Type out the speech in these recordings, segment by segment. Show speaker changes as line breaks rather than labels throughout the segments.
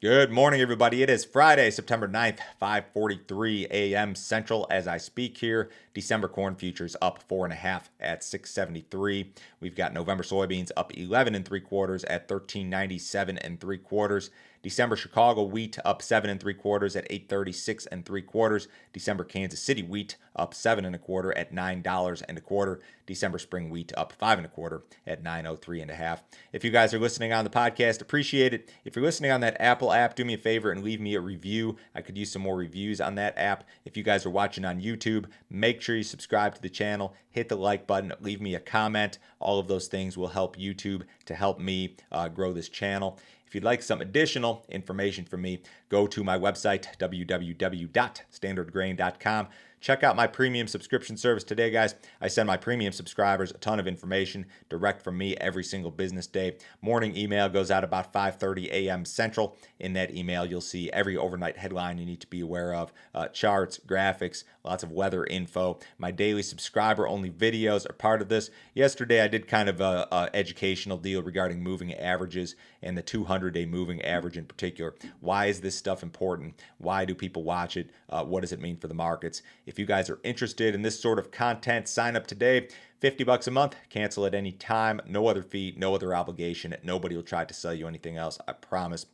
Good morning, everybody. It is Friday, September 9th, 5:43 a.m. Central as I speak here. December corn futures up 4.5 at 673. We've got November soybeans up 11 and 3/4 at 1397 and 3/4. December Chicago wheat up 7 and 3/4 at 836 and 3/4. December Kansas City wheat up 7 and a quarter at $9 and a quarter. December spring wheat up 5 and a quarter at 903 and a half. If you guys are listening on the podcast, appreciate it. If you're listening on that Apple app, do me a favor and leave me a review. I could use some more reviews on that app. If you guys are watching on YouTube, make sure you subscribe to the channel, hit the like button, leave me a comment. All of those things will help YouTube to help me grow this channel. If you'd like some additional information from me, go to my website, www.standardgrain.com. Check out my premium subscription service today, guys. I send my premium subscribers a ton of information direct from me every single business day. Morning email goes out about 5:30 a.m. Central. In that email, you'll see every overnight headline you need to be aware of, charts, graphics, lots of weather info. My daily subscriber-only videos are part of this. Yesterday, I did kind of a educational deal regarding moving averages and the 200-day moving average in particular. Why is this stuff important? Why do people watch it? What does it mean for the markets? If you guys are interested in this sort of content, sign up today. $50 a month, cancel at any time. No other fee, no other obligation. Nobody will try to sell you anything else, I promise.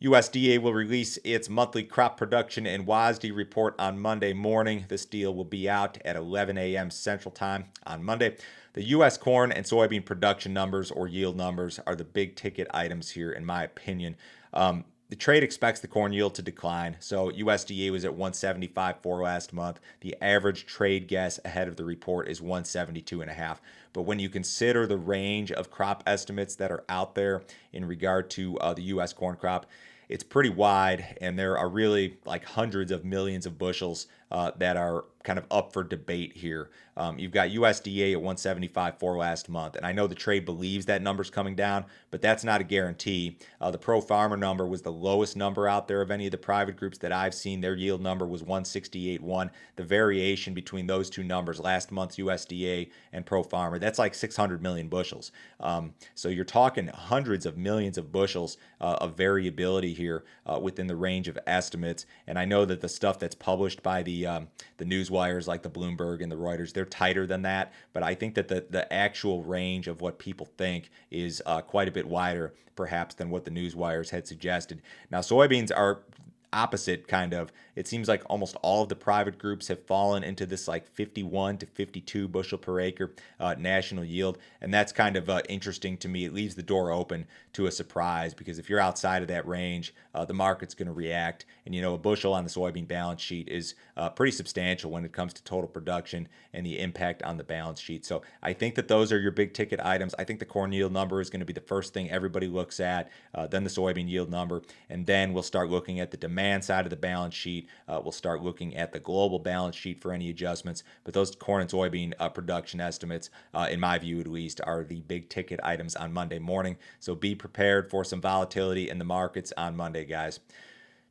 USDA will release its monthly crop production and WASDE report on Monday morning. This deal will be out at 11 a.m. Central Time on Monday. The U.S. corn and soybean production numbers or yield numbers are the big ticket items here, in my opinion. The trade expects the corn yield to decline. So USDA was at 175.4 last month. The average trade guess ahead of the report is 172.5. But when you consider the range of crop estimates that are out there in regard to the U.S. corn crop, it's pretty wide, and there are really like hundreds of millions of bushels that are kind of up for debate here. You've got USDA at 175.4 last month, and I know the trade believes that number's coming down, but that's not a guarantee. The Pro Farmer number was the lowest number out there of any of the private groups that I've seen. Their yield number was 168.1. The variation between those two numbers, last month's USDA and Pro Farmer, that's like 600 million bushels. So you're talking hundreds of millions of bushels of variability here within the range of estimates. And I know that the stuff that's published by the news wires like the Bloomberg and the Reuters, they're tighter than that. But I think that the actual range of what people think is quite a bit wider, perhaps, than what the news wires had suggested. Now, soybeans are opposite, kind of. It seems like almost all of the private groups have fallen into this like 51 to 52 bushel per acre national yield, and that's kind of interesting to me. It leaves the door open to a surprise, because if you're outside of that range, the market's going to react. And a bushel on the soybean balance sheet is pretty substantial when it comes to total production and the impact on the balance sheet. So I think that those are your big ticket items. I think the corn yield number is going to be the first thing everybody looks at, then the soybean yield number, and then we'll start looking at the demand side of the balance sheet. We'll start looking at the global balance sheet for any adjustments. But those corn and soybean production estimates, in my view at least, are the big ticket items on Monday morning. So be prepared for some volatility in the markets on Monday, guys.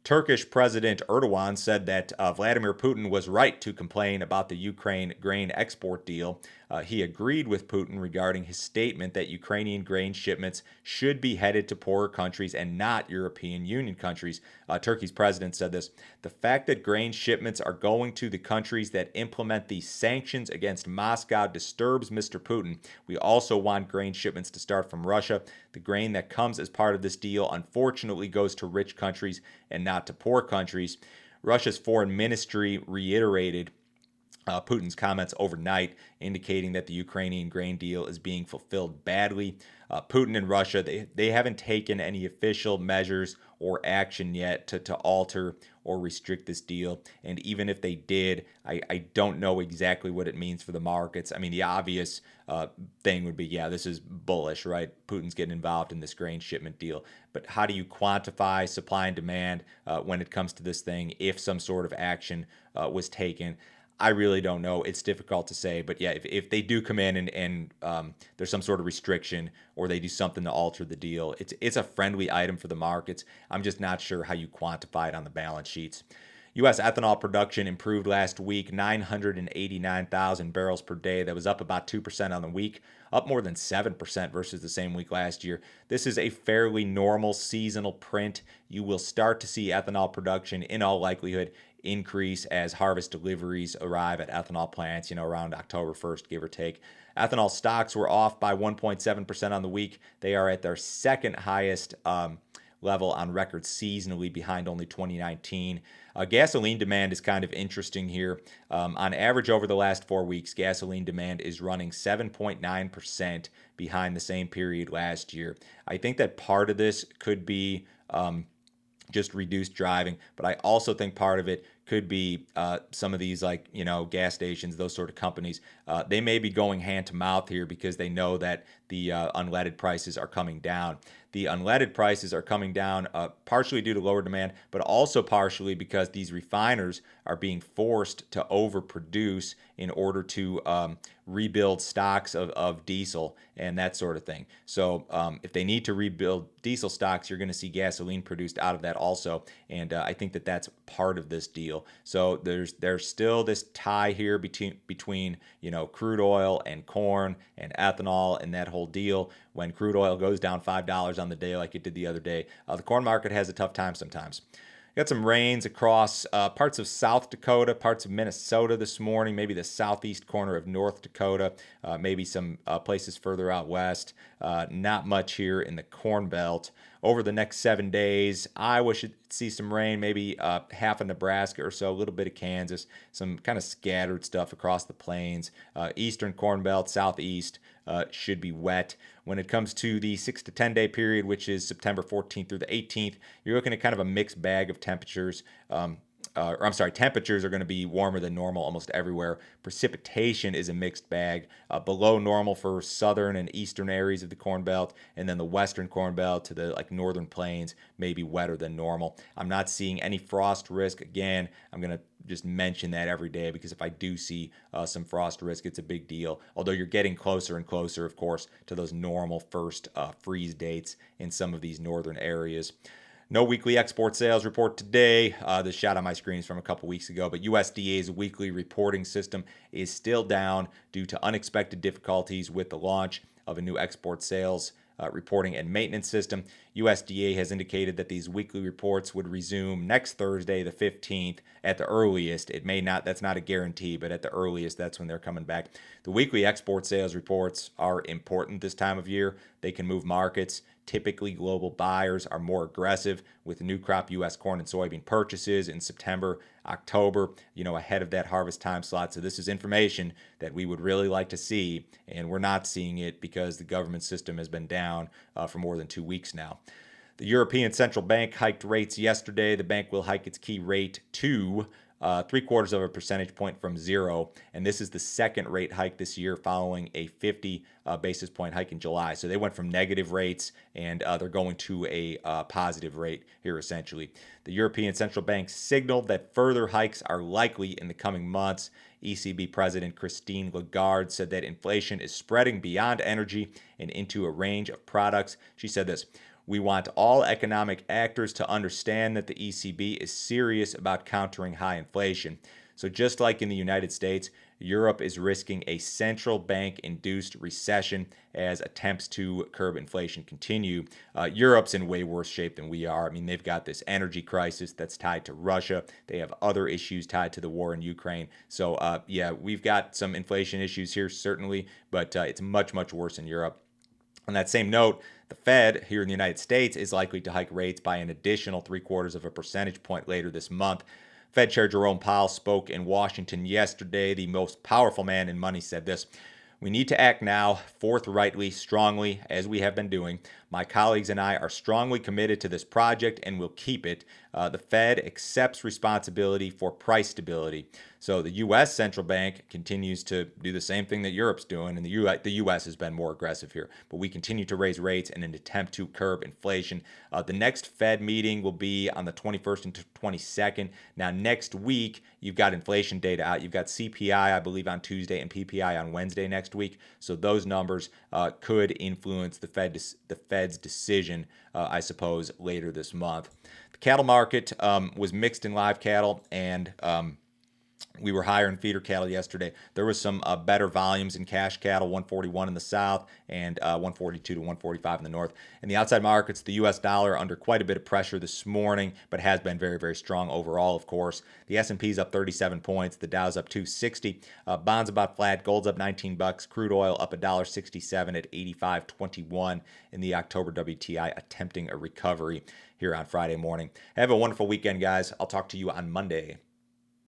Turkish President Erdogan said that Vladimir Putin was right to complain about the Ukraine grain export deal. He agreed with Putin regarding his statement that Ukrainian grain shipments should be headed to poorer countries and not European Union countries. Turkey's president said this: "The fact that grain shipments are going to the countries that implement these sanctions against Moscow disturbs Mr. Putin. We also want grain shipments to start from Russia. The grain that comes as part of this deal unfortunately goes to rich countries and not to poor countries." Russia's foreign ministry reiterated Putin's comments overnight, indicating that the Ukrainian grain deal is being fulfilled badly. Putin and Russia, they haven't taken any official measures or action yet to alter or restrict this deal. And even if they did, I don't know exactly what it means for the markets. I mean, the obvious thing would be, yeah, this is bullish, right? Putin's getting involved in this grain shipment deal. But how do you quantify supply and demand when it comes to this thing if some sort of action was taken? I really don't know. It's difficult to say. But yeah, if they do come in and there's some sort of restriction or they do something to alter the deal, it's a friendly item for the markets. I'm just not sure how you quantify it on the balance sheets. U.S. ethanol production improved last week, 989,000 barrels per day. That was up about 2% on the week, up more than 7% versus the same week last year. This is a fairly normal seasonal print. You will start to see ethanol production, in all likelihood, increase as harvest deliveries arrive at ethanol plants, around October 1st, give or take. Ethanol stocks were off by 1.7% on the week. They are at their second highest level on record seasonally, behind only 2019. Gasoline demand is kind of interesting here. On average, over the last 4 weeks, gasoline demand is running 7.9% behind the same period last year. I think that part of this could be just reduced driving, but I also think part of it could be some of these, like, gas stations, those sort of companies. They may be going hand to mouth here because they know that the unleaded prices are coming down. The unleaded prices are coming down partially due to lower demand, but also partially because these refiners are being forced to overproduce in order to rebuild stocks of diesel and that sort of thing. So if they need to rebuild diesel stocks, you're going to see gasoline produced out of that also. And I think that that's part of this deal. So there's still this tie here between crude oil and corn and ethanol and that whole deal. When crude oil goes down $5 on the day like it did the other day, the corn market has a tough time sometimes. Got some rains across parts of South Dakota, parts of Minnesota this morning, maybe the southeast corner of North Dakota, maybe some places further out west. Not much here in the Corn Belt. Over the next 7 days, Iowa should see some rain, maybe half of Nebraska or so, a little bit of Kansas, some kind of scattered stuff across the plains. Eastern Corn Belt, southeast, should be wet. When it comes to the 6 to 10 day period, which is September 14th through the 18th, you're looking at kind of a mixed bag of temperatures. Temperatures are going to be warmer than normal almost everywhere. Precipitation is a mixed bag, below normal for southern and eastern areas of the Corn Belt, and then the western Corn Belt to the northern plains may be wetter than normal. I'm not seeing any frost risk. Again, I'm going to just mention that every day because if I do see some frost risk, it's a big deal. Although you're getting closer and closer, of course, to those normal first freeze dates in some of these northern areas. No weekly export sales report today. This shot on my screen is from a couple weeks ago, but USDA's weekly reporting system is still down due to unexpected difficulties with the launch of a new export sales reporting and maintenance system. USDA has indicated that these weekly reports would resume next Thursday, the 15th, at the earliest. It may not, that's not a guarantee, but at the earliest, that's when they're coming back. The weekly export sales reports are important this time of year. They can move markets. Typically, global buyers are more aggressive with new crop U.S. corn and soybean purchases in September, October, ahead of that harvest time slot. So this is information that we would really like to see, and we're not seeing it because the government system has been down for more than 2 weeks now. The European Central Bank hiked rates yesterday. The bank will hike its key rate to 0.75 of a percentage point from 0, and this is the second rate hike this year following a 50 basis point hike in July. So they went from negative rates and they're going to a positive rate here essentially. The European Central Bank signaled that further hikes are likely in the coming months. ECB President Christine Lagarde said that inflation is spreading beyond energy and into a range of products. She said this: "We want all economic actors to understand that the ECB is serious about countering high inflation." So just like in the United States, Europe is risking a central bank-induced recession as attempts to curb inflation continue. Europe's in way worse shape than we are. I mean, they've got this energy crisis that's tied to Russia. They have other issues tied to the war in Ukraine. So, we've got some inflation issues here, certainly, but it's much, much worse in Europe. On that same note, the Fed here in the United States is likely to hike rates by an additional 0.75 of a percentage point later this month. Fed Chair Jerome Powell spoke in Washington yesterday. The most powerful man in money said this: "We need to act now, forthrightly, strongly, as we have been doing. My colleagues and I are strongly committed to this project and will keep it. The Fed accepts responsibility for price stability." So the U.S. central bank continues to do the same thing that Europe's doing, and the U.S. has been more aggressive here. But we continue to raise rates in an attempt to curb inflation. The next Fed meeting will be on the 21st and 22nd. Now, next week, you've got inflation data out. You've got CPI, I believe, on Tuesday and PPI on Wednesday next week. So those numbers could influence the Fed's decision, I suppose, later this month. The cattle market was mixed in live cattle, and we were higher in feeder cattle yesterday. There was some better volumes in cash cattle, 141 in the south and 142 to 145 in the north. In the outside markets, the U.S. dollar under quite a bit of pressure this morning, but has been very, very strong overall, of course. The S&P's up 37 points. The Dow's up 260. Bonds about flat. Gold's up 19 bucks. Crude oil up $1.67 at 85.21 in the October WTI, attempting a recovery here on Friday morning. Have a wonderful weekend, guys. I'll talk to you on Monday.